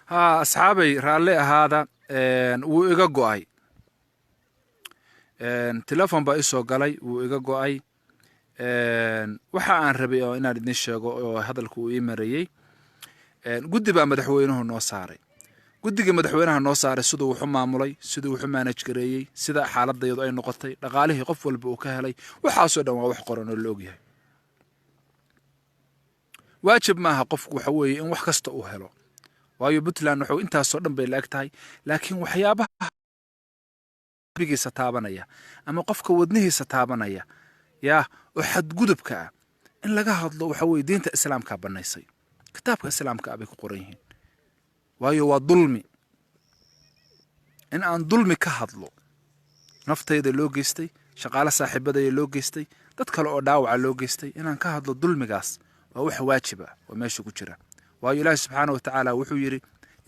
ها أصحابي رالي هذا وإيجا جوعي تلفون بقيسو قالي وإيجا جوعي waxa aan rabay oo inaan idin sheego oo hadalku uu imarayay guddi baa madaxweynuhu noo saaray guddiga madaxweynaha noo saaray sidoo uu maamulay sidoo uu manage gareeyay sida xaaladayadu ay noqotay dhaqaalihii qof walba uu ka helay waxa soo dhan waa wax qoran oo la ogyahay waajib maaha qofku waxa weeye in wax kasta uu helo waayo Puntland wuxuu intaas soo dhan bay la eg tahay laakiin waxyaabaha bigiisa taabanaya ama qofka wadnihiisa taabanaya yaa waxad gudubka in laga hadlo waxa weeye diinta islaamka banaysay kitaabka islaamka ay ku qoran yihiin waayo waa dulmi in aan dulmi ka hadlo naftayda loo geystay shaqaale saaxiibadayda loo geystay dad kale oo dhaawac loo geystay in aan ka hadlo dulmigaas waa wax waajib ah oo meesha ku jira waayo ilaahay subxaanahu wa ta'aala wuxuu yiri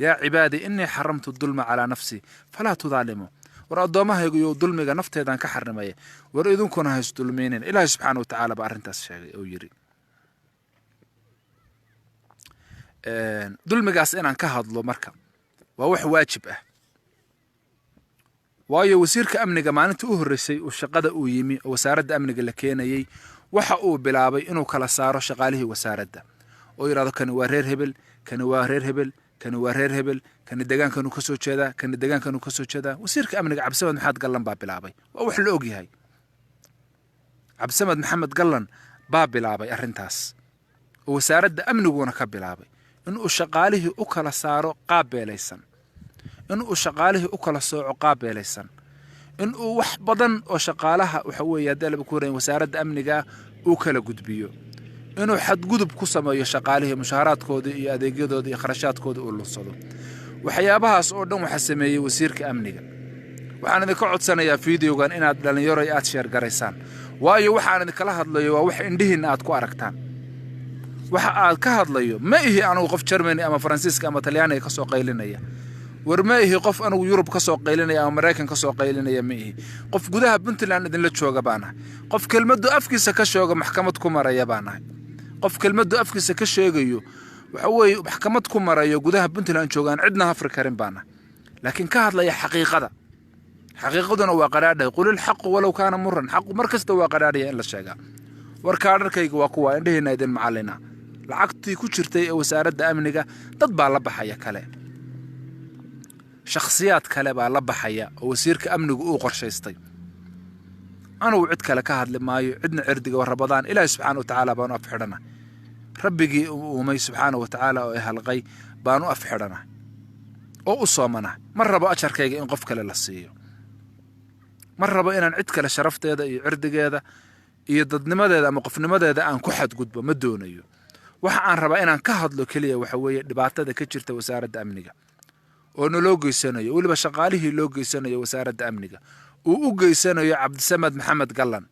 yaa cibaadi inni haramtu dulma ala nafsi fala tudalimu war adoomahaygu iyo dulmiga nafteedan ka xarrimay war idinkuna hays dulmeenin ilaahay subxaanahu wa ta'aala ba arintaas sheegay oo yiri dulmigaas inaan ka hadlo marka waa wax waajib ah waayo wasiirka amniga maalinta u horeysay oo shaqada uu yimi oo wasaaradda amniga la keenayay waxa uu bilaabay inuu kala saaro shaqaalihii wasaaradda oo yiraahdo kan waa reer hebel kan waa reer hebel kan waa reer hebel kan deegaankanu ka soo jeeda kan deegaankanu ka soo jeeda wasiirka amniga Cabdisamad Maxamed Gallan baa bilaabay waa wax la og yahay Cabdisamad Maxamed Gallan baa bilaabay arintaas oo wasaaradda amniguna ka bilaabay inuu shaqaalihii u kala saaro qaabeelaysan inuu shaqaalihii u kala sooco qaabeelaysan inuu wax badan oo shaqaalaha waxa weeye dalab ku reeyay wasaaradda amniga uu kala gudbiyo inuu xad gudub ku sameeyo shaqaalihii mushaharaadkooda iyo adeegyadooda iyo kharashaadkooda uu lunsado waxyaabahaas oo dhan waxa sameeyay wasiirka amniga waxaan idin ka codsanayaa fiidiyogan inaad dhalinyaro aad share garaysaan waayo waxaan idin kala hadlayo waa wax indhihiina aad ku aragtaan waxa aad ka hadlayo ma ihi anigu qof Germany ama Faransiiska ama Talyaaniga ka soo qaylinaya war ma ihi qof anigu Yurub ka soo qaylinaya ama Mareykan ka soo qaylinaya ma ihi qof gudaha Puntland idin la jooga baana qof kelmadu afkiisa ka shooga maxkamad ku maraya baana qof kelmadu afkiisa ka sheegayo waxa weeye maxkamad ku marayo gudaha Puntland joogan cidna hafri karin baana laakiin ka hadlaya xaqiiqaduna waa qaraadhay qulul xaq walaw kaana murran xaq markasta waa qaraadhay in la sheega warka dharkayga waa kuwa indheena idin macallina lacagtii ku jirtay ee wasaaradda amniga dad baa la baxaya kale shakhsiyaad kale baa la baxaya oo wasiirka amnigu uu qorshaystay anu cid kale ka hadli maayo cidna cirdiga warabadaan ilaahay subxaanahu wa ta'aala baan afxidhana rabbigii uumay subxaanahu wa ta'aala oo halqay baan u afxidhana oo u soomana mar rabo ajarkayga in qof kale la siiyo mar rabo inaan cid kale sharafteeda iyo cirdigeeda iyo dadnimadeeda ama qofnimadeeda aan ku xadgudbo ma doonayo waxa aan rabaa inaan ka hadlo kaliya waxa weeye dhibaatada ka jirta wasaaradda amniga oo loo geysanayo waliba shaqaalihii loo geysanayo wasaaradda amniga uu u geysanayo Cabdisamad Maxamed Gallan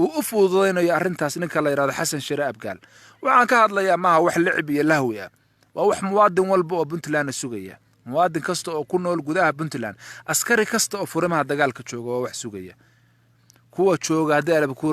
uu u fududeynayo arintaas ninka la yiraahdo Xasan Shire Abgaal waxaan ka hadlayaa maaha wax lacib iyo lahwi ah waa wax muwaadin walba oo Puntland sugaya muwaadin kasta oo ku nool gudaha Puntland askari kasta oo furimaha dagaalka jooga waa wax sugaya kuwa jooga hadalba ku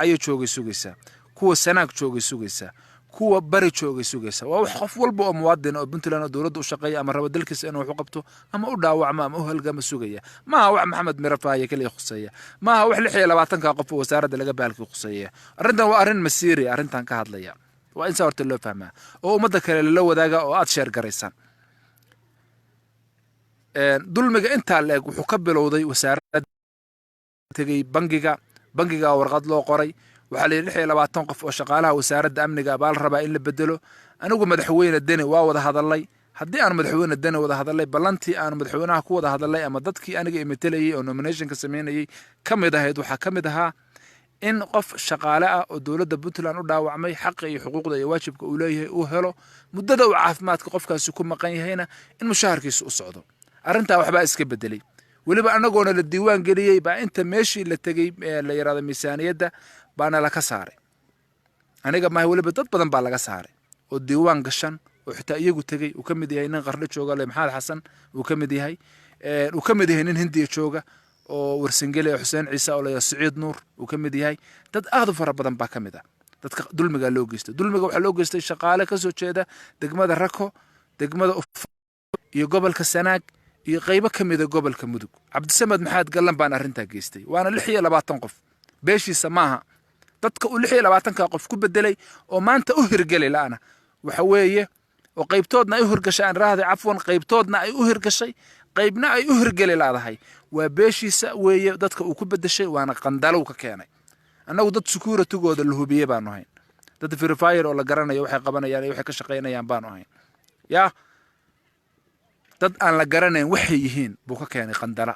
ayo joogay sugaysa kuwa sanaag joogay sugaysa kuwa bari joogay sugaysa waa wax qof walba oo muwaadin oo Puntland oo dawladda u shaqeeya ama rabo dalkiisa inuu wax u qabto ama u dhaawacmo ama u halgama sugaya ma wax Maxamed Mirafaaye kaliya khuseeya ma wax 26 ka qof oo wasaaradda laga baalki khuseeya arintan waa arin masiiri arintan ka hadlaya waa in sababta loo fahmaa oo umada kale la wadaaga oo aad share garaysan dulmiga inta leeg wuxuu ka bilowday wasaaradda tagay bangiga warqad loo qoray waxa la 26 qof oo shaqaalaha wasaaradda amniga baal raba in la bedelo anigu madaxweyne Deni waa wada hadalay haddii aan madaxweyne Deni wada hadalay balantii aan madaxweynaha ku wada hadalay ama dadkii aniga imetelayay oo nomination ka sameeyay kamid ahayd waxa kamid ahaa in qof shaqaale ah oo dawladda Puntland u dhaawacmay xaq iyo xuquuqda iyo waajibka uu leeyahay uu helo muddada uu caafimaadka qofkaasi ku maqan yahayna in mushaharkiisu u socdo arinta waxba iska bedelay waliba anagoona la diiwaan galiyay baa inta meeshii la tagay la yiraahdo miisaaniyadda baana la ka saaray aniga ma waliba dad badan baa laga saaray oo diiwaan gashan oo xitaa iyagu tagay uu kamid yahay nin qarno jooga le Maxamed Xasan uu kamid yahay nin Hindiya jooga oo warsangeli Xuseen Ciise oo la Saciid Nuur uu kamid yahay dad aad u fara badan baa kamid ah dadka dulmiga loo geystay waxa loo geystay shaqaale ka soo jeeda degmada Rako degmada iyo gobolka Sanaag iyo qaybo ka mid ah gobolka Mudug. Cabdisamed Maxamed Gallan baan arrintaa geystay waana 26 qof beeshiisa maaha dadka uu 26 qof ku bedelay oo maanta u hirgelay laana waxa weeye oo qaybtoodna ay u hirgashay aan raahday afwan qaybtoodna ay u hirgashay qaybna ay u hirgelay laadahay waa beeshiisa weeye dadka uu ku bedeshay waana qandalow ka keenay annagu dad security-gooda la hubiyay baanu hayn dad verifier oo la garanayo waxay qabanayaan iyo waxay ka shaqeynayaan baanu hayn yaa dad aan la garanayn waxay yihiin buu ka keenay qandala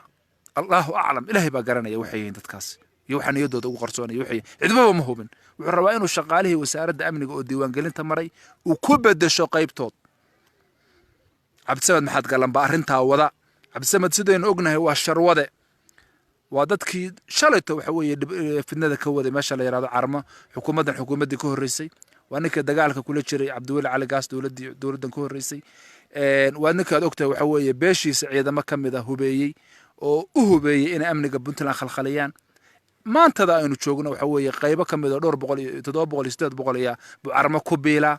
Allahu a'lam ilaahay baa garanaya waxay yihiin dadkaas iyo waxa niyadooda ugu qarsoonay waxay cidba ma hubin wuxuu rabaa inuu shaqaalihii wasaaradda amniga oo diiwaan gelinta maray uu ku bedesho qaybtood Cabdisamed Maxamed Gallan baa arrintaa wada Cabdisamed sidaynu ognahay waa sharwade waa dadkii shalayto waxa weeye fidnada ka waday meesha la yiraahdo Carmo xukuumadii ka horeysay waa ninka dagaalka kula jiray Cabdiweli Cali Gaas dawladdan ka horeysay waa ninka aad ogtahay waxa weeye beeshiisa ciidamo ka mid ah hubeeyay oo u hubeeyay in amniga Puntland khalkhaliyaan maantada aynu joogno waxa weeye qaybo ka mid ah 200 700 800 buu Carmo ku biila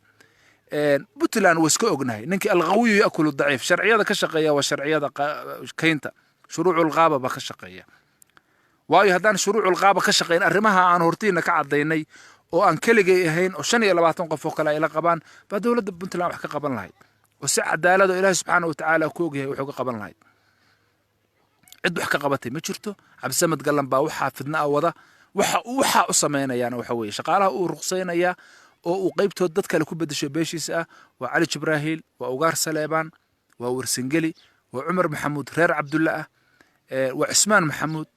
Puntland waska ognahay ninkii alqawiyo yakulu daciif sharciyada ka shaqeeya waa sharciyada kaynta shuruucul qaaba ba ka shaqeeya waayo haddaan shuruucul qaaba ka shaqeyn arrimaha aan hortiina ka cadaynay oo aan keligay ahayn oo 25 qof oo kale ay la qabaan ba dawladda Puntland wax ka qaban lahayd oo si cadaalad oo Ilaahay subxaanahu wa ta'aala ku ogyahay wuxuu ka qaban lahayd cid wax ka qabatay ma jirto Cabdisamed Gallan baa waxa fidna wada waxa u sameynayaan waxa weeye shaqaalaha uu ruqsaynaya oo uu qaybtood dad kale ku bedesho beeshiisa ah waa Cali Jibraahiil waa Ugaar Saleebaan waa Warsingeli waa Umar Maxamuud reer Cabdulla ah waa Ismaan Maxamuud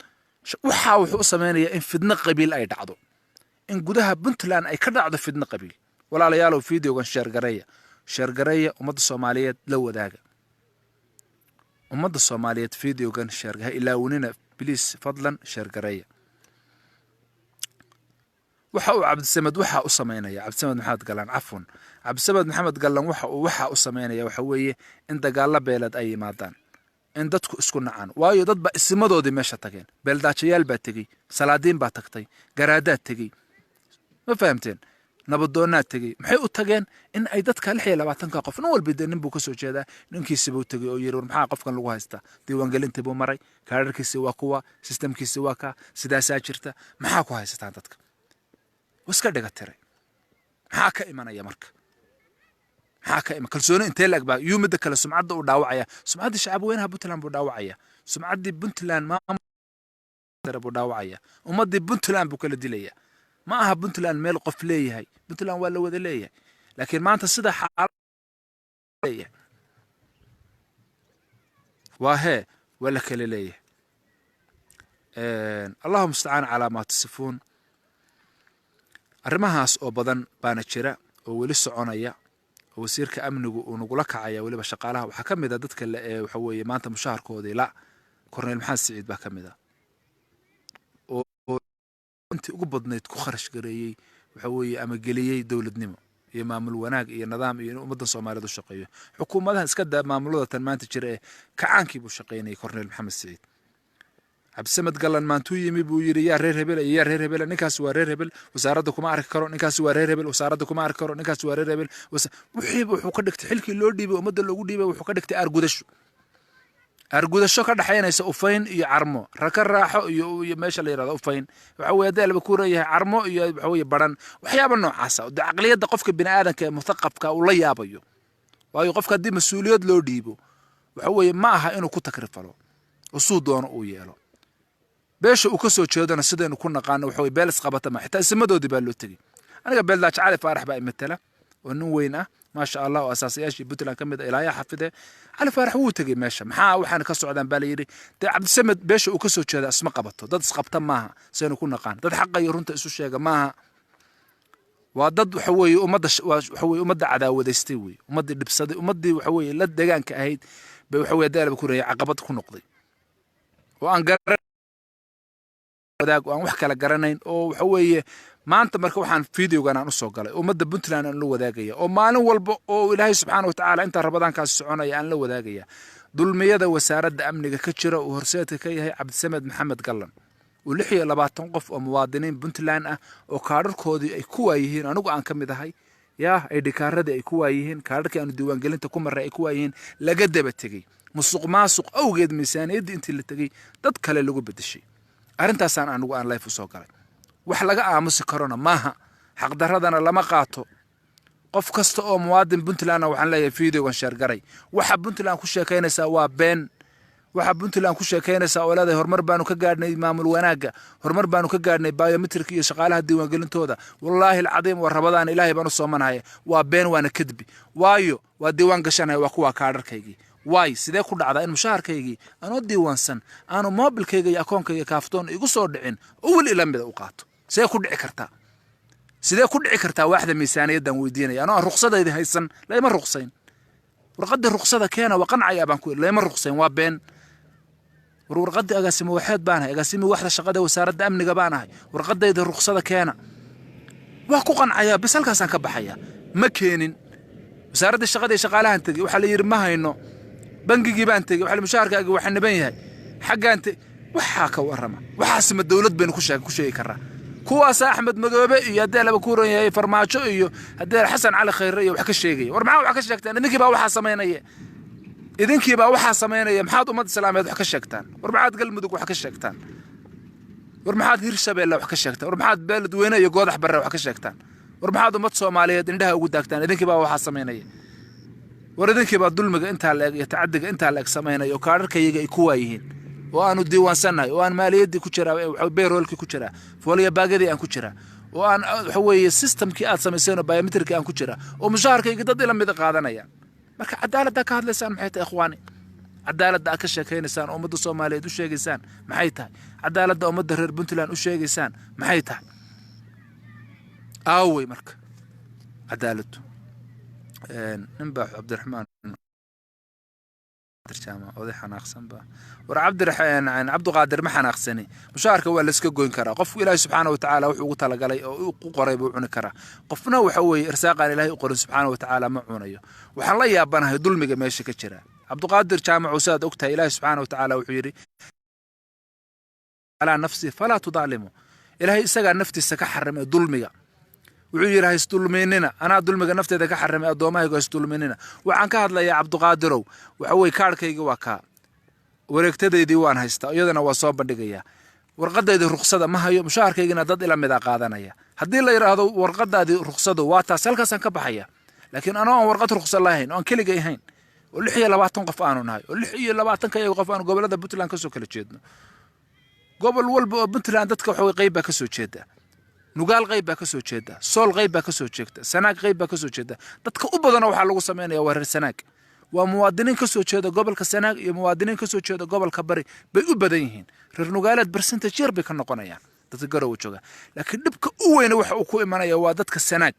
waxa wuxuu u sameynaya in fidna qabiil ay dhacdo in gudaha Puntland ay ka dhacdo fidna qabiil walaalayaal oo fiidiyogan sheer gareeya ummadda Soomaaliyeed la wadaaga ummadda Soomaaliyeed fiidiyogan sheer gaha ilaawinina please fadlan sheer gareeya waxa uu Cabdisamed waxa u sameynaya Cabdisamed Maxamed Gallan afwan Cabdisamed Maxamed Gallan waxa u sameynaya waxa weeye in dagaal beelad ay yimaadaan in dadku isku nacaan waayo dad ba ismadoodii meesha tageen beeldaajayaal baa tagay salaadiin baa tagtay garaadaad tagay ma fahamteen nabadoonnaad tagay maxay u tageen in ay dadka 26 qof nin walba nin buu ka soo jeedaa ninkiisa buu tagay oo yiri maxaa qofkan lagu haystaa diiwaan gelinta buu maray kaararkiisa waa kuwa systemkiisa waa ka sidaasaa jirta maxaa ku haysataan dadka waska dhiga tiray maxaa ka imanaya marka kalsooni intee la agba yumada kala sumcadda u dhaawacaya sumcadda shacab weynaha Puntland buu dhaawacaya sumcaddii Puntland ma buu dhaawacaya ummadii Puntland buu kala dilaya ma aha Puntland meel qof leeyahay Puntland waa la wada leeyahay laakiin maanta sida xaalad leeyahay waa wala kala leeyahay Allahu musta'an ala ma tasifun arrimahaas oo badan baana jira oo wali soconaya wasiirka amnigu uu nagula kacaya waliba shaqaalaha waxa kamid ah dadka waxa weeye maanta mushaharkoodii la Korneel Maxamed Siciid baa kamid ah oo intii ugu badnayd ku kharash gareeyay waxa weeye ama geliyay dawladnimo iyo maamul wanaag iyo nidaam iyo ummadda Soomaaliyeed u shaqeeyo xukuumadaha iska daa maamulada tan maanta jira ee kacaankii buu shaqeynay Korneel Maxamed Siciid Cabdisamed Gallan maantuu yimi buu yiri yaa reer hebel ninkaas waa reer hebel wasaaradda kuma arki karo ninkaas waa reer hebel wasaaradda kuma arki karo ninkaas waa reer hebel wuxuu ka dhigtay xilkii loo dhiibay ummadda loogu dhiibay wuxuu ka dhigtay argudasho ka dhaxaynaysa Ufayn iyo Carmo raka raaxo iyo meesha la yiraahdo Ufayn waxa weeye dalba ku reeyahay Carmo iyo waxa weeye baran waxyaabo noocaas ah aqliyada qofka bini'aadanka ee muthaqafka uu la yaabayo waayo qofka hadii mas'uuliyad loo dhiibo waxa weeye ma aha inuu ku takrifalo oo suu doono uu yeelo beesha uu ka soo jeedana sidaynu ku naqaan waxa weeye beelis qabata ma xitaa ismadoodii baa loo tagay aniga beeldaaj Cali Faarax baa imatala oo nin weyn ah ما شاء الله وأساسياشي Puntland كمد إلى حفظه على فرح وتجي ماشى محا وحنا كسر عدن باليري عبد السمد بيش وكسر كذا اسمه قبضته ضد سقبته معها سنكون نقان ضد حقه يرون تأسوس شيء معها وضد حوي ومد عداوة يستوي ومد بصدق ومد وحوي لا دجان كأهيد بحوي دار بكون عقبتكم نقضي وأن قرر ذاك وأن وحكي على قرنين أو حوي maanta marka waxaan fiidiyogan aan u soo galay ummadda Puntland aan la wadaagaya oo maalin walba oo Ilaahay subxaanahu wa ta'aala inta Ramadaankaas soconaya aan la wadaagaya dulmiyada wasaaradda amniga ka jira oo horseedka ka yahay Cabdisamed Maxamed Gallan oo 26 qof oo muwaadiniin Puntland ah oo kaararkoodii ay ku waayihiin anigu aan kamid ahay yaa ay dhikaaradii ay ku waayihiin kaadharkii aanu diiwaangelinta ku marray ay ku waayihiin laga daba tegey musuq maasuq awgeed miisaaniyaddii intii la tegey dad kale lagu beddeshay arrintaasaan anigu aan life u soo galay wax laga aamusi karona maaha xaqdarradana lama qaato qof kasta oo muwaadin puntlandna waxaan leeyahay fiidiyowgan sheergaray waxa puntland ku sheekaynaysaa waa been waxa puntland ku sheekaynaysaa oo leedahay horumar baanu ka gaadhnay maamul wanaagga horumar baanu ka gaadhnay biometric iyo shaqaalaha diiwaangelintooda wallaahi alcadiim waa rabadaan ilaahay baan u soomanaya waa been waana kadbi waayo waa diiwaan gashanaya waa kuwa kaadharkaygii waay sidee ku dhacdaa in mushaharkaygii aanoo diiwaansan aanu moobilkayga iyo akoonkayga kaaftoon igu soo dhicin oo weli ila mida u qaato sidee ku dhici kartaa sidee ku dhici kartaa waaxda miisaaniyaddan weydiinaya anoo aan ruqsadaydi haysan layma ruqsayn warqaddii ruqsada keena waa qancaya baan ku layma ruqsayn waa been warqaddii agaasimo waxeed baan ahay agaasimi waxda shaqada wasaaradda amniga baan ahay warqaddayda ruqsada keena waa ku qancaya bas halkaasaan ka baxaya ma keenin wasaaradda shaqada iyo shaqaalahan tegey waxaa la yidhi ma hayno bangigii baan tegey waxaa mushaharkaagii waa xaniban yahay xaggaan waxaa ka warrama waxaas ma dawlad baynu ku sheegi karaa kuwaas Axmed Madoobe iyo hadee laba ku ran yahay farmaajo iyo hadee Xasan Cali Khayre iyo wax ka sheegay war maxaa wax ka sheegtaan idinkii baa waxa sameynaya maxaad ummad islaameed wax ka sheegtaan war maxaad galmudug wax ka sheegtaan war maxaad Hirshabeelle wax ka sheegtaan war maxaad Beledweyne iyo Goodax Barre wax ka sheegtaan war maxaad ummad Soomaaliyeed indhaha ugu daagtaan idinkii baa waxa sameynaya war idinkii baa dulmiga inta la iyo tacadiga inta la sameynaya oo kaadharkayga ay ku waayihiin oo aanu diiwaansannahay oo aan maaliyadii ku jira payrollkii ku jira fooliya baagadi aan ku jira oo aan waxa weeye systemkii aad samayseen oo biometric aan ku jira oo mushaharkayga dad ila mid qaadanaya marka cadaaladda ka hadlaysaan maxay tahay ikhwaani cadaaladda ka sheekaynaysan ummadda Soomaaliyeed u sheegaysaan maxay tahay cadaaladda ummadda reer Puntland u sheegaysaan maxay tahay aaway marka cadaaladdu ninba Cabdiraxmaan درجامة وذي حناقصن با ورعبد الرحمن عبد القادر ما حناقصني مشاركة ولا اسكا جوين كرا قف إلهي سبحانه وتعالى وحو تلقى قريب وعن كرا قفنا وحوي إرساقا إلهي قرن سبحانه وتعالى معونيه وحن الله يابانها ظلمي ماشي كجرا عبد القادر جامع وساد أكتها إلهي سبحانه وتعالى وحيري على نفسي فلا تظالموا إلهي سقى نفتي سكا حرم ظلمي وعير هاي استلميننا أنا أدلمك نفتي ذاك حرمي أدوما هيك استلميننا وعن كهاد لا يا عبد القادر وحوي كاركيج وكا وركتدي ديوان هيستا يدنا وصاب بدقيا ورقدة دي رخصة ما هي مشاركيجنا ضد إلى مذا قادنايا هدي الله يرهدو ورقدة دي رخصة واتا سلكا سنك بحيا لكن أنا ورقة رخصة الله هين أنا كل جاي هين واللحية لبعتن قفانون هاي واللحية لبعتن كي قفانون قبل هذا بنتلان كسو كل جدنا قبل والبنتلان دتك حوي قيبة كسو جدا nugaal qayb baa ka soo jeeda sool qayb baa ka soo jeegta sanaag qayb baa ka soo jeeda dadka u badan waxa lagu sameeyaa waa reer sanaag waa muwaadiniin ka soo jeeda gobolka sanaag iyo muwaadiniin ka soo jeeda gobolka bari bay u badan yihiin reer nugaaleed percentage yar bay ka noqonayaan dadka garow jooga laakiin dhibka u weyn waxa uu ku imanaya waa dadka sanaag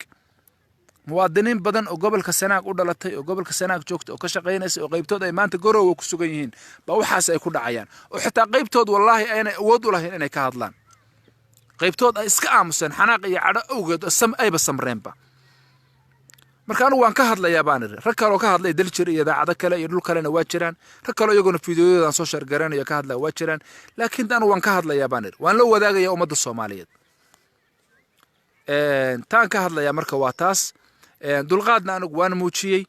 muwaadiniin badan oo gobolka sanaag u dhalatay oo gobolka sanaag joogta oo ka shaqeynaysa oo qaybtood ay maanta garow ku sugan yihiin baa waxaas ay ku dhacayaan oo xitaa qaybtood wallahi ayna awood u lahayn inay ka hadlaan qaybtood ay iska aamusan xanaaq iyo cadho awgeed ayba samreenba marka anigu waan ka hadlayaa baan rag kale oo ka hadlay daljir iyo idaacado kale iyo dhul kalena waa jiraan rag kale iyaguna fiidiyoyadaan soo shargaranayo ka hadlaya waa jiraan laakiin anigu waan ka hadlayaa baan waan la wadaagayaa ummadda Soomaaliyeed taan ka hadlayaa marka waa taas dulqaadna anigu waan muujiyay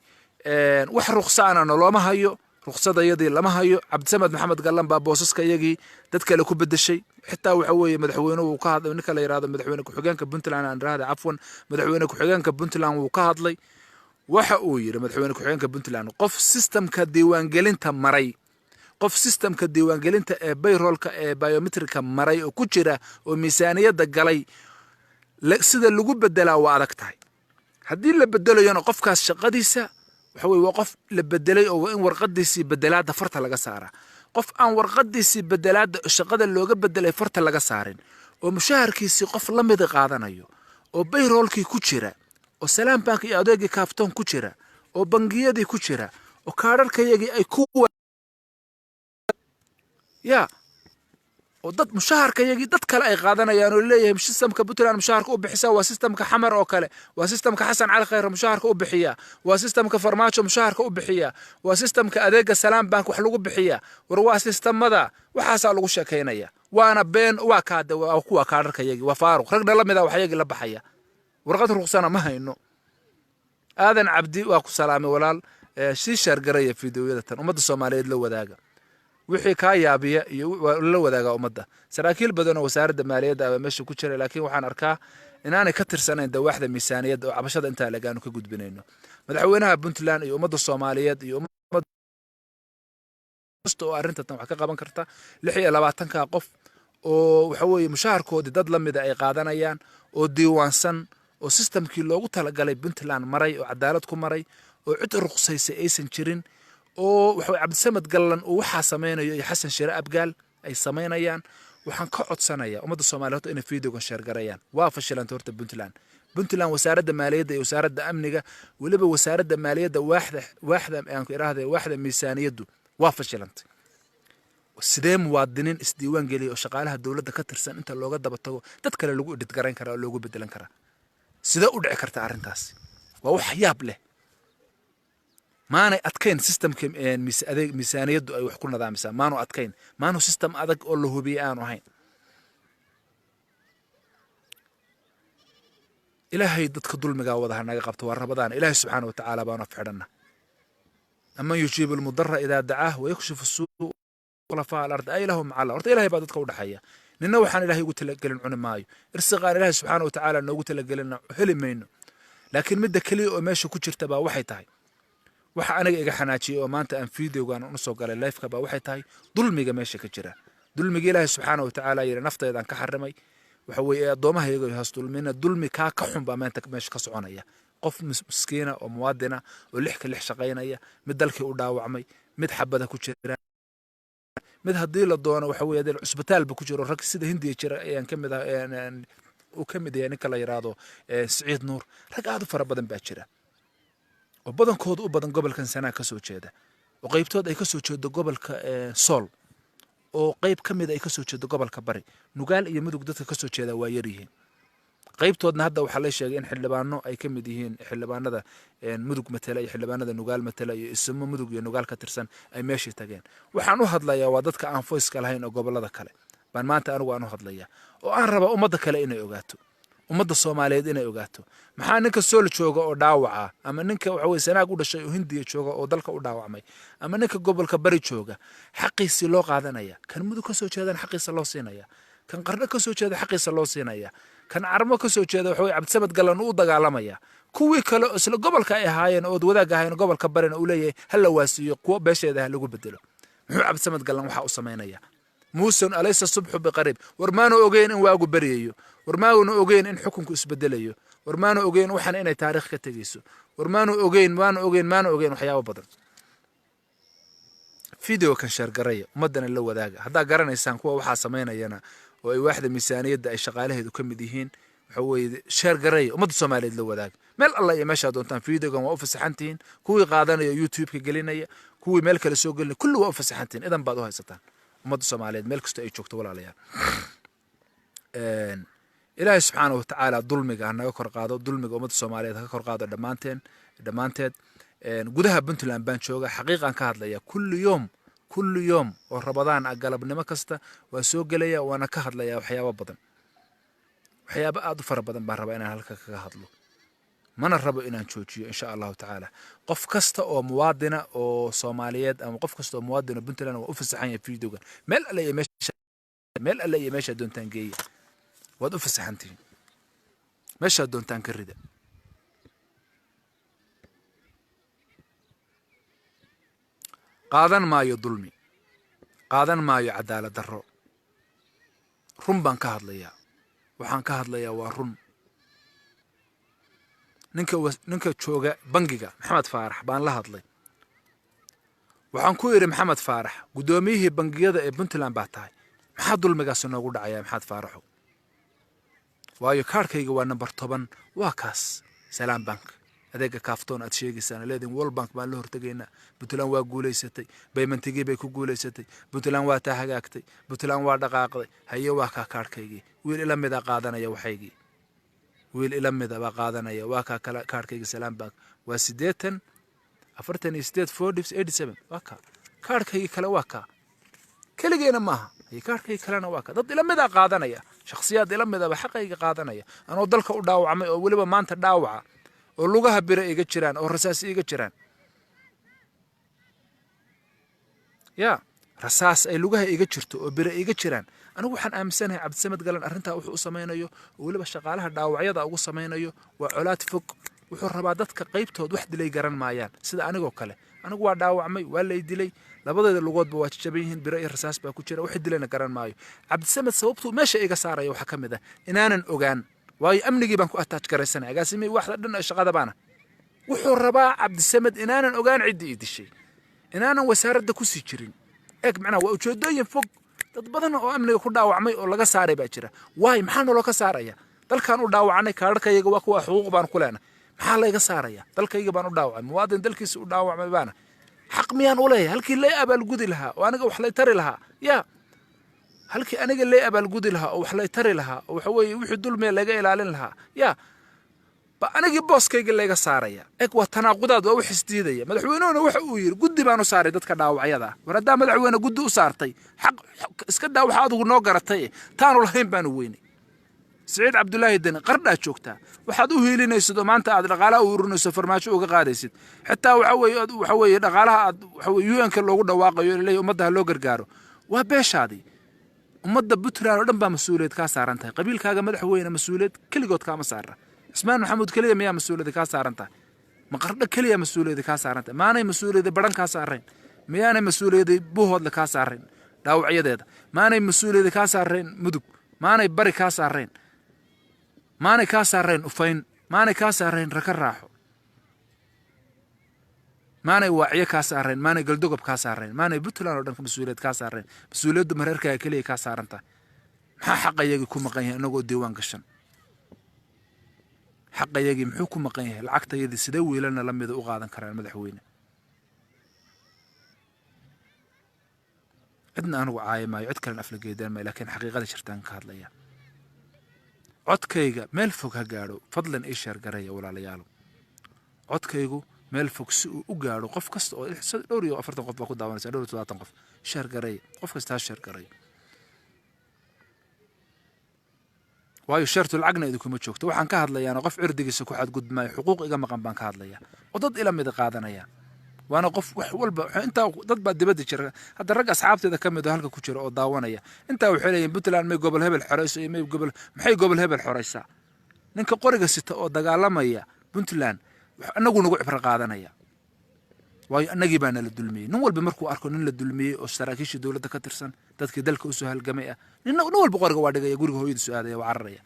wax ruqsaana looma hayo ruqsada yadii lama hayo Cabdisamad Maxamed Gallan baa boosaska iyagii dad kale ku bedeshay xitaa waxa weeye madaxweynuhu uu ka hadlay ninka la yiraahdo madaxweyne ku xigeenka Puntland aan raada afwan madaxweyne ku xigeenka Puntland uu ka hadlay waxa uu yiri madaxweyne ku xigeenka Puntland qof systemka diiwaangelinta maray qof systemka diiwaangelinta ee payrollka ee biometricka maray oo ku jira oo miisaaniyada galay sida lagu bedelaa waa adag tahay haddii la bedelayona qofkaas shaqadiisa وحوي وقف لبدلي أو إن ورقديسي بدلات فرت لجا سارة قف أن ورقديسي بدلات الشقة اللي لو بدل فرت لجا سارين ومشاهر كيسي قف لم يدق عادنا يو وبيرول كي كشرة وسلام بانك يأديك كافتون كشرة وبنجية دي كشرة وكارر كي يجي أي كوة يا ودد مشاهرك يجي دد كلا أي قادنا يعني اللي مش سيستمك بطلان مشاهرك وبحسا وسيستمك حمر أو كلا وسيستمك حسن على خير مشاهرك وبحيا وسيستمك فرماتشو مشاهرك وبحيا وسيستمك أديك السلام بانك وحلوق بحيا وروا سيستم ماذا وحاسا لغو شاكينيا وانا بين واكاد وكوا كارك يجي وفاروق رقنا لم يدا وحيجي لبحيا ورقة رخصانا ما هي إنه aadan cabdi waa ku salaamay walaal sii shaargaraya fiidiyoyada tan ummadda soomaaliyeed la wadaaga wixii kaa yaabiya iyo la wadaaga ummadda saraakiil badan oo wasaaradda maaliyadda ah meesha ku jira laakiin waxaan arkaa inaanay ka tirsanayn dawaaxda miisaaniyadda oo cabashada intaa lagaanu ka gudbinayno madaxweynaha puntland iyo ummadda soomaaliyeed iyo ummadda oo arrinta tan wax ka qaban karta 26 qof oo waxa weeye mushaharkoodii dad la mid ah ay qaadanayaan oo diiwaansan oo systemkii loogu talagalay puntland maray oo cadaalad ku maray oo cid ruqsaysay aysan jirin oo waxa cabdisamad gallan oo waxa sameeynaya iyo xasan shire abgaal ay sameynayaan waxaan ka codsanayaa ummadda Soomaaliyeed inay fiidiyogan share garayaan waa fashilan horta puntland wasaaradda maaliyadda iyo wasaaradda amniga waliba wasaaradda maaliyadda waaxda aan ku iraahday waaxda miisaaniyaddu waa fashilantay sidee muwaadiniin isdiiwaan geliyo oo shaqaalaha dawladda ka tirsan inta looga daba tago dad kale lagu edit garayn kara oo loogu bedelan kara sidee u dhici karta arrintaas waa wax yaab leh maanay adkayn systemka miisaaniyaddu ay wax ku nidaamisa maanu adkayn maanu system adag oo la hubiyo aanu ahayn ilaahay dadka dulmiga wada naga qabto waa rabadaan ilaahay subxaanahu wa ta'aala baana fixidana amma yujibu al-mudarra idha da'ahu wa yakshifu as-suu' khulafa al-ard ay lahum ala horta ilaahay baa dadka u dhaxaya nina waxaan ilaahay ugu talagalin cuni maayo irsiqaan ilaahay subxaanahu wa ta'aala noogu talagalin heli mayno laakiin midda kaliya oo meesha ku jirta baa waxay tahay waxa aniga iga xanaajiyay oo maanta aan fiidiyowgan u soo galay live-ka baa waxay tahay dulmiga meesha ka jira dulmiga ilaahay subxaanahu wa ta'aala yiri naftaydan ka xarimay waxa weeye adoomahayga iyo hasdulmina dulmi ka xun baa maanta meesha ka soconaya qof miskiina oo muwaadina oo lix shaqaynaya mid dalkii u dhaawacmay mid xabada ku jira mid hadii la doono waxa weeye dal cusbitaalba ku jiro rag sida hindiya jira ayaan kamid ah oo kamid yahay ninka la yiraahdo Saciid Nuur rag aad u fara badan baa jira oo badankooda u badan gobolkan Sanaa ka soo jeeda oo qaybtood ay ka soo jeedo gobolka Sool oo qayb kamid ay ka soo jeedo gobolka Bari Nugaal iyo Mudug dadka ka soo jeeda waa yar yihiin qaybtoodna hadda waxa la sheegay in xildhibaano ay kamid yihiin xildhibaanada Mudug matala iyo xildhibaanada Nugaal matala iyo ismo Mudug iyo Nugaal ka tirsan ay meeshii tageen waxaan u hadlayaa waa dadka aan voice ka lahayn oo gobolada kale baan maanta anigu aan u hadlayaa oo aan raba ummadda kale inay ogaato ummadda Soomaaliyeed inay ogaato maxaa ninka Sool jooga oo dhaawaca ama ninka waxa weeye Sanaag u dhashay oo Hindiya jooga oo dalka u dhaawacmay ama ninka gobolka Bari jooga xaqiisi loo qaadanaya kan Mudug ka soo jeedan xaqiisa loo siinaya kan Qarno ka soo jeeda xaqiisa loo siinaya kan Carmo ka soo jeeda waxa weeye Cabdisamad Gallan uu dagaalamaya kuwii kale oo isla gobolka ay ahaayeen oo wadaag ahaayeen gobolka Barina uu leeyahay hal la waasiyo kuwa beesheeda lagu bedelo muxuu Cabdisamad Gallan waxa uu sameynaya muusan alaysa subhu biqarib warmaano ogeyn in waagu bariyayo warmaano ogeyn in xukunku isbedelayo warmaano ogeyn waxaan inay taariikh ka tagayso warmaano ogeyn waxyaabo badan video kan share garaya ummadana la wadaaga hadaa garanaysaan kuwa waxa sameynayana oo ay waaxda miisaaniyadda ay shaqaalaheedu kamid yihiin waxa weeye share garaya ummadda Soomaaliyeed la wadaaga meel alla iyo meesha doontaan videogan waa u fasaxantiin kuwii qaadanaya YouTube-ka gelinaya kuwii meel kale soo gelinaya kullu waa u fasaxantiin idan baad u haysataan ummadda Soomaaliyeed meel kasta ay joogto walaalayaal ilaahay subxaanahu wa ta'aala dulmiga naga kor qaado dulmiga ummadda Soomaaliyeed ka kor qaado dhamaanteed gudaha Puntland baan jooga xaqiiqan ka hadlaya kullu yoom oo Ramadaan galabnimo kasta waa soo galaya waana ka hadlaya waxyaabo aad u fara badan baan rabaa inaan halka kaga hadlo mana rabo inaan joojiyo insha Allah ta'ala qof kasta oo muwaadina oo Soomaaliyeed ama qof kasta oo muwaadina Puntland waa u fasaxan yahay fiidiyowgan meel alla iyo meesha doontaan geeya waad u fasaxantiin meesha doontaan ka rida qaadan maayo dulmi qaadan maayo cadaalad darro run baan ka hadlayaa waxaan ka hadlayaa waa run ninka jooga bangiga Maxamed Faarax baan la hadlay waxaan ku yiri Maxamed Faarax gudoomiyihii bangiyada ee Puntland baa tahay maxaa dulmigaas noogu dhacaya Maxamed Faarax waayo kaarkayga waa number 10 waa kaas Salaam Bank adeega kaaftoon aad sheegaysaan leedin World Bank baan la hortagayna Puntland waa guuleysatay paymentigii bay ku guuleysatay Puntland waa taa hagaagtay Puntland waa dhaqaaqday haye waa ka kaarkaygii wiil ila mid ah qaadanaya waxaygii wiil ila mid ah qaadanaya waa ka kala kaarkayga Salaam Bank waa 80 48 487 waa ka kaarkayga kale waa ka kaligeena maaha ay kaarkayga kalena waa ka dad ila mid ah qaadanaya shakhsiyaad ila mid ah xaqayga qaadanaya anoo dalka u dhaawacmay oo waliba maanta dhaawaca oo lugaha bira iga jiraan oo rasaas iga jiraan yaa rasaas ay lugaha iga jirto oo bira iga jiraan anigu waxaan aaminsanahay Cabdisamed Galan arrintaa wuxuu u samaynayo oo waliba shaqaalaha dhaawacyada ugu samaynayo waa colaad fog wuxuu rabaa dadka qaybtood wax dilay garan maayaan sida anigoo kale anigu waa dhaawacmay waa la dilay labadeeda lugoodba waa jaban yihiin bira iyo rasaas baa ku jira wax dilayna garan maayo Cabdisamed sababtu meesha iga saaraya waxa kamid ah inaanan ogaan waayo amnigii baan ku attach garaysanay agaasimi waxda dhan shaqada baana wuxuu rabaa Cabdisamed inaanan ogaan cidii i dishay inaanan wasaaradda ku sii jirin eeg macna waa ujeedooyin fog dad badan oo amniga ku dhaawacmay oo laga saaray baa jira waay maxaa noo ka saaraya dalkan u dhaawacnay kaararkayga waa kuwa xuquuq baan ku leenahay maxaa laga saaraya dalkayga baan u dhaawacay muwaadin dalkiisa u dhaawacmay baana xaq miyaan u leeyahay halkii lay abaalgudi lahaa oo aniga wax lay tari lahaa yaa halkii aniga lay abaalgudi lahaa oo wax lay tari lahaa oo waxa weeye wixii dulmiya laga ilaalin lahaa yaa ba anigii booskayga laga saaraya eeg waa tanaaqudaad waa wax isdiidaya madaxweynuhuna waxa uu yiri guddi baan u saaray dadka dhaawacyada war hadaa madaxweyne guddi u saartay xaq iska daa waxa adigu noo garatay taanu lahayn baan u weynay سعيد عبد الله الدين قرنا شوكتا waxaad u heelinaysid maanta aad dhaqaalaha u ururinayso farmaajo uga qaadaysid xitaa waxa weeye dhaqaalaha aad waxa weeye UN-ka loogu dhawaaqayo ilaa ummadda loo gargaaro waa beeshaadi ummadda Puntland oo dhan baa mas'uuliyad ka saaran tahay qabiilkaaga madaxweyne mas'uuliyad kaligood ka ma saarna Ismaan Maxamuud kaliya miyaa mas'uuliyad ka saaran tahay ma qardha kaliya mas'uuliyad ka saaran tahay maanay mas'uuliyad badan ka saareen miyaanay mas'uuliyad buuhood ka saareen dhaawacyadeeda maanay mas'uuliyad ka saareen mudug maanay bari ka saareen maanay ka saareen ufayn maanay ka saareen raka raaxo maanay waaciye ka saareen maanay galdogob ka saareen maanay Puntland oo dhan mas'uuliyad ka saareen mas'uuliyaddu mareerkaaga kaliya ka saaran tahay maxaa xaqayagi ku maqan yahay anagoo diiwaan gashan xaqayagi muxuu ku maqan yahay lacagtayadii sidee wiilana la mid u qaadan karaan madaxweyne cidna anigu caayimaayo cid kale afla geedaan ma laakiin xaqiiqada jirtaan ka hadlaya codkayga meel fog ha gaadho fadlan ii sheer gareeya walaalayaal codkaygu meel fog si uu u gaadho qof kasta oo 40 qof baa ku daawanaysa 70 qof sheer gareeya qof kasta sheer gareeya waayo sheertu lacagna idinku ma joogto waxaan ka hadlayaa qof cirdigiisa ku xad gudmay xuquuq iga maqan baan ka hadlayaa oo dad ila mid qaadanaya waana qof wax walba inta dad baa dibadda jira hadda rag asxaabteeda kamid halka ku jira oo daawanaya inta waxay leeyeen Puntland may gobol hebel xoreyso iyo may gobol maxay gobol hebel xoreysa ninka qoriga sita oo dagaalamaya Puntland anagu nagu cibra qaadanaya waayo anagii baan la dulmiyay nin walba markuu arko nin la dulmiyay oo saraakiisha dawladda ka tirsan dadkii dalka u soo halgamay ah nin walba qoriga waa dhigaya guriga hooyadiisu aadaya waa cararaya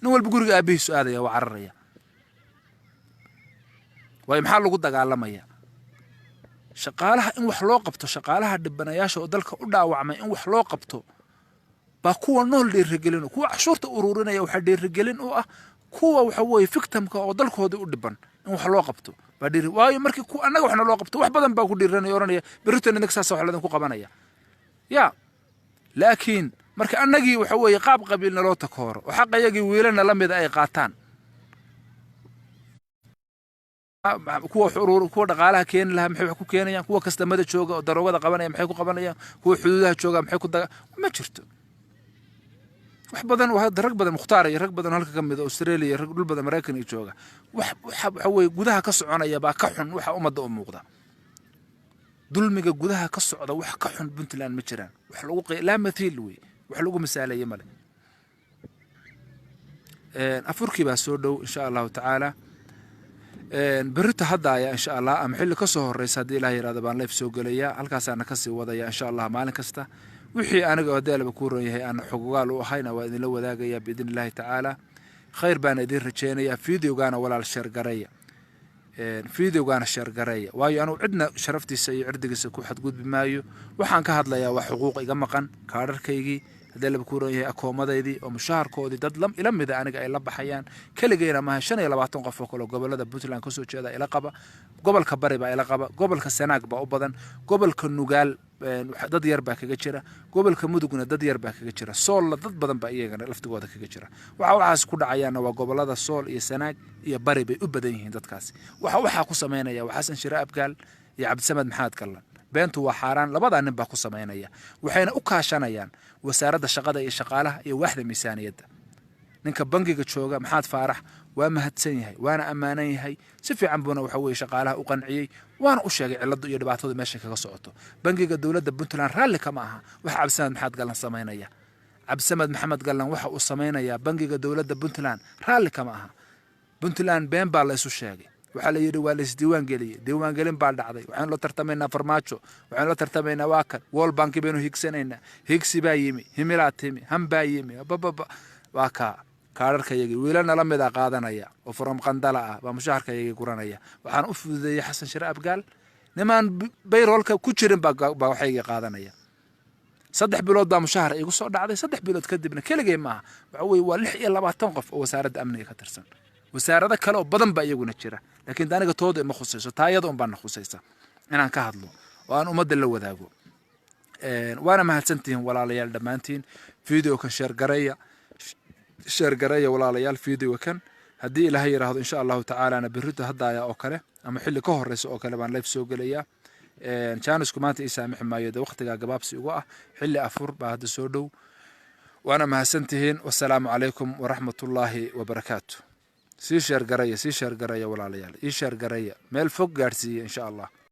nin walba guriga aabihiisu aadaya waa cararaya waayo maxaa lagu dagaalamaya shaqaalaha in wax loo qabto shaqaalaha dhibanayaasha oo dalka u dhaawacmay in wax loo qabto ba kuwa nool dhiirigelin kuwa cashuurta ururinaya waxa dhiirigelin u ah kuwa waxa weeye victimka oo dalkooda u dhiban in wax loo qabto ba dhiiri waayo markii ku anaga waxna loo qabto wax badan baa ku dhiiranaya oranaya baritan inag saas wax ladan ku qabanaya ya laakiin marka anagii waxa weeye qaab qabiilna loo takooro oo xaqayagii wiilana la mid ay qaataan kuwa dhaqaalaha keen laha maxay wax ku keenayaan kuwa kastamada jooga oo daroogada qabanaya maxay ku qabanayaan kuwa xuduudaha jooga maxay ku ma jirto wax badan waa rag badan muxtaar iyo rag badan halka kamid Australia rag dhul badan Mareykan iyo jooga waxa way gudaha ka soconaya baa ka xun waxa umada u muuqda dulmiga gudaha ka socda wax ka xun Puntland ma jiraan wax lagu la mathiil way wax lagu misaalayo male afurkii baa soo dhow insha Allah ta'ala بريت هذا إن شاء الله أم حل كسر الرئيس هذه الله يراد بان ليف سوق ليا هل كاس أنا كسي وضيا إن شاء الله مالك كسته وحي أنا قدال بكون هي أنا حقوقه وحينا وإذن لو ذاك يا بإذن الله تعالى خير بان يدير رجينا فيديو جانا ولا الشرقرية فيديو جانا الشرقرية واي أنا عندنا شرفتي سي عردك سكو حد قد بمايو وحان كهاد ليا وحقوق إجمقا كارر كيجي هذا بكون هي أكومديدي ومشاهر كودي ددلم إلى مدة أنا جاي لب حيان كل جينا ما شنو يلا بعطون قفوا كله قبل هذا بوتلان كسو كذا إلى قبة قبل كبري بقى إلى قبة قبل كسناق بقى أبدا قبل كنوجال ضد يربع كجرة قبل كمدوجنا ضد يربع كجرة صول ضد بدن بقى يجنا لفت جوده كجرة وعاوز كل عيانا وقبل هذا صول يسناق يبري بأبدا يهين ضد كاسي وحا قصمينا يا وحسن شراء بقال يا عبد السمد محمد كلن بينتو وحاران لبضع نبا قصمينا وحين أكاشانيان وسارد الشقادة يا شقالة يا واحدة ميسانية ninka bangiga jooga maxaad faarax waa mahadsan yahay waana ammaanan yahay si fiican buuna waxa weeye shaqaalaha u qanciyey waana u sheegay ciladu iyo dhibaatada meesha kaga socoto bangiga dowladda Puntland raalli kama aha wax Cabdisamed maxaad galan sameynaya Cabdisamed maxamed galan waxa uu sameynayaa bangiga dowladda Puntland raalli kama aha Puntland been baa la isu sheegay waxa la yiri waa la isdiiwaan geliyay diiwaan gelin baa dhacday waxaan la tartamaynaa farmaajo waxaan la tartamaynaa waakan World Bank baynu higsanayna higsi baa yimi himilaad timi ham baa yimi baba waa ka kaararkayagii wiilana la mid ah qaadanaya oo furam qandala ah baa mushaharkayagii guranaya waxaan u fududeeyay xasan shir abgaal nimaan bayroolka ku jirin baa waxayga qaadanaya 3 bilood baa mushahar igu soo dhacday 3 bilood kadibna keligay maaha waxa weeye waa 26 qof oo wasaaradda amniga ka tirsan wasaarada kale oo badan baa iyaguna jira laakiin aniga tooda ma khusayso taayada un baan khusaysa inaan ka hadlo oo aan ummadda la wadaago waana mahadsantihiin walaalayaal dhamaantiin video kan share gareeya walaalayaal video kan haddii ilaahay yiraahdo insha Allah ta'ala ana birrida hadaya oo kale ama xilli ka horeyso oo kale baan live soo galaya channelsku maanta ii saamix maayo waqtiga gabaabsi ugu ah xilli afur baa hadda soo dhow waana mahadsantihiin wassalaamu calaykum waraxmatullaahi wabarakaatuh sii share gareeya walaalayaal ii share gareeya meel fog gaarsiiya insha Allah